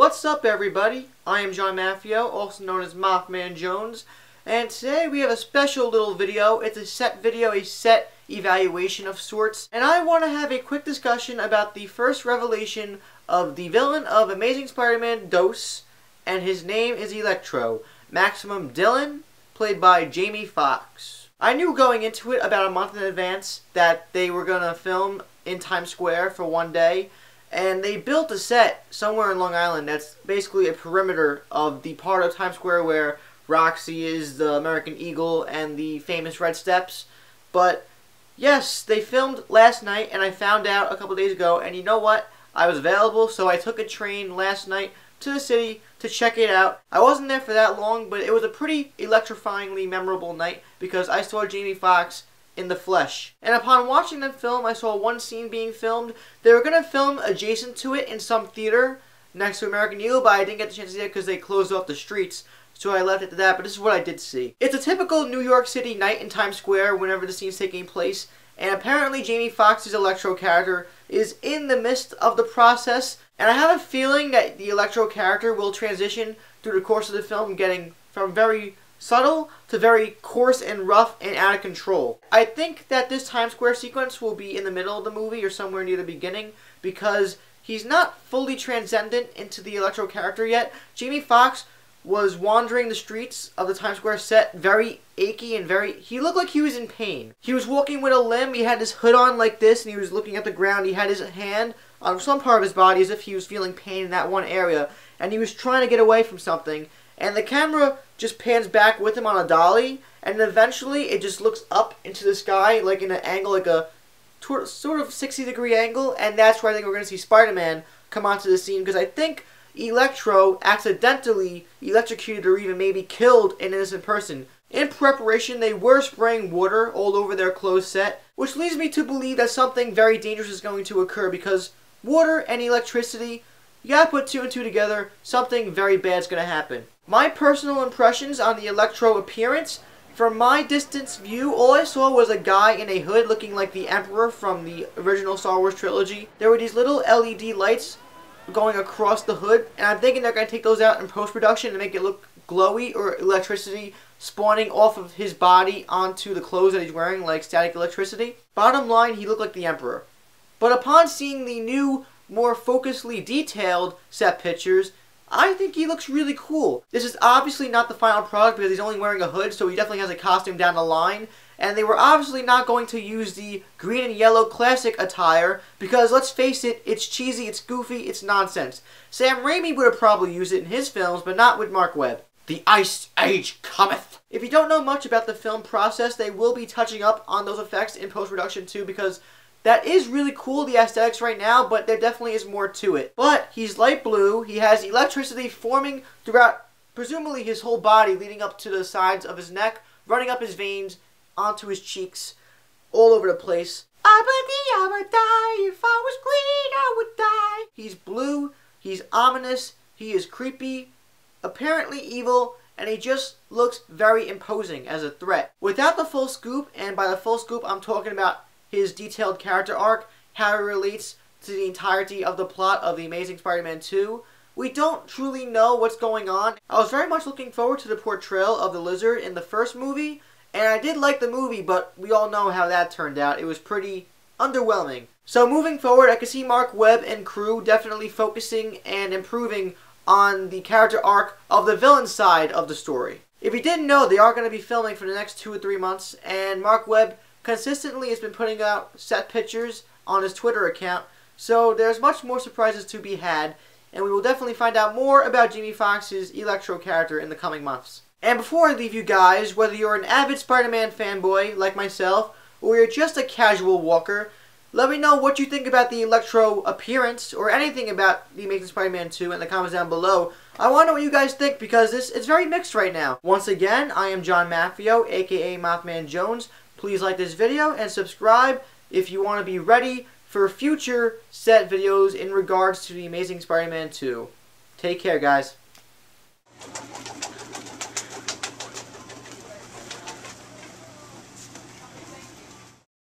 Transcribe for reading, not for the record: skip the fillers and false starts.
What's up, everybody? I am John Maffio, also known as Mothman Jones, and today we have a special little video. It's a set video, a set evaluation of sorts, and I want to have a quick discussion about the first revelation of the villain of Amazing Spider-Man DOS, and his name is Electro, Maximum Dillon, played by Jamie Foxx. I knew going into it about a month in advance that they were going to film in Times Square for one day, and they built a set somewhere in Long Island that's basically a perimeter of the part of Times Square where Roxy is, the American Eagle, and the famous Red Steps. But yes, they filmed last night, and I found out a couple days ago, and you know what? I was available, so I took a train last night to the city to check it out. I wasn't there for that long, but it was a pretty electrifyingly memorable night because I saw Jamie Foxx in the flesh. And upon watching them film, I saw one scene being filmed. They were going to film adjacent to it in some theater next to American Eagle, but I didn't get the chance to see it because they closed off the streets, so I left it to that. But this is what I did see. It's a typical New York City night in Times Square whenever the scene's taking place, and apparently Jamie Foxx's Electro character is in the midst of the process, and I have a feeling that the Electro character will transition through the course of the film, getting from very subtle to very coarse and rough and out of control. I think that this Times Square sequence will be in the middle of the movie or somewhere near the beginning because he's not fully transcendent into the Electro character yet. Jamie Foxx was wandering the streets of the Times Square set very achy and he looked like he was in pain. He was walking with a limp, he had his hood on like this, and he was looking at the ground. He had his hand on some part of his body as if he was feeling pain in that one area, and he was trying to get away from something. And the camera just pans back with him on a dolly, and eventually it just looks up into the sky, like in an angle, like a sort of 60-degree angle, and that's where I think we're going to see Spider-Man come onto the scene, because I think Electro accidentally electrocuted or even maybe killed an innocent person. In preparation, they were spraying water all over their closed set, which leads me to believe that something very dangerous is going to occur, because water and electricity, you gotta put two and two together, something very bad's gonna happen. My personal impressions on the Electro appearance, from my distance view, all I saw was a guy in a hood looking like the Emperor from the original Star Wars trilogy. There were these little LED lights going across the hood, and I'm thinking they're going to take those out in post-production to make it look glowy, or electricity spawning off of his body onto the clothes that he's wearing, like static electricity. Bottom line, he looked like the Emperor. But upon seeing the new, more focusedly detailed set pictures, I think he looks really cool. This is obviously not the final product because he's only wearing a hood, so he definitely has a costume down the line. And they were obviously not going to use the green and yellow classic attire because, let's face it, it's cheesy, it's goofy, it's nonsense. Sam Raimi would have probably used it in his films, but not with Mark Webb. The Ice Age cometh! If you don't know much about the film process, they will be touching up on those effects in post-production too, because that is really cool, the aesthetics right now, but there definitely is more to it. But he's light blue, he has electricity forming throughout, presumably his whole body, leading up to the sides of his neck, running up his veins, onto his cheeks, all over the place. I would die, if I was green, I would die. He's blue, he's ominous, he is creepy, apparently evil, and he just looks very imposing as a threat. Without the full scoop, and by the full scoop I'm talking about his detailed character arc, how he relates to the entirety of the plot of The Amazing Spider-Man 2, we don't truly know what's going on. I was very much looking forward to the portrayal of the Lizard in the first movie, and I did like the movie, but we all know how that turned out. It was pretty underwhelming. So moving forward, I could see Mark Webb and crew definitely focusing and improving on the character arc of the villain side of the story. If you didn't know, they are going to be filming for the next 2 or 3 months, and Mark Webb consistently has been putting out set pictures on his Twitter account, so there's much more surprises to be had, and we will definitely find out more about Jamie Foxx's Electro character in the coming months. And before I leave you guys, whether you're an avid Spider-Man fanboy like myself, or you're just a casual walker, let me know what you think about the Electro appearance, or anything about The Amazing Spider-Man 2 in the comments down below. I want to know what you guys think, because it's very mixed right now. Once again, I am John Maffio, aka Mothman Jones. Please like this video and subscribe if you want to be ready for future set videos in regards to The Amazing Spider-Man 2. Take care, guys.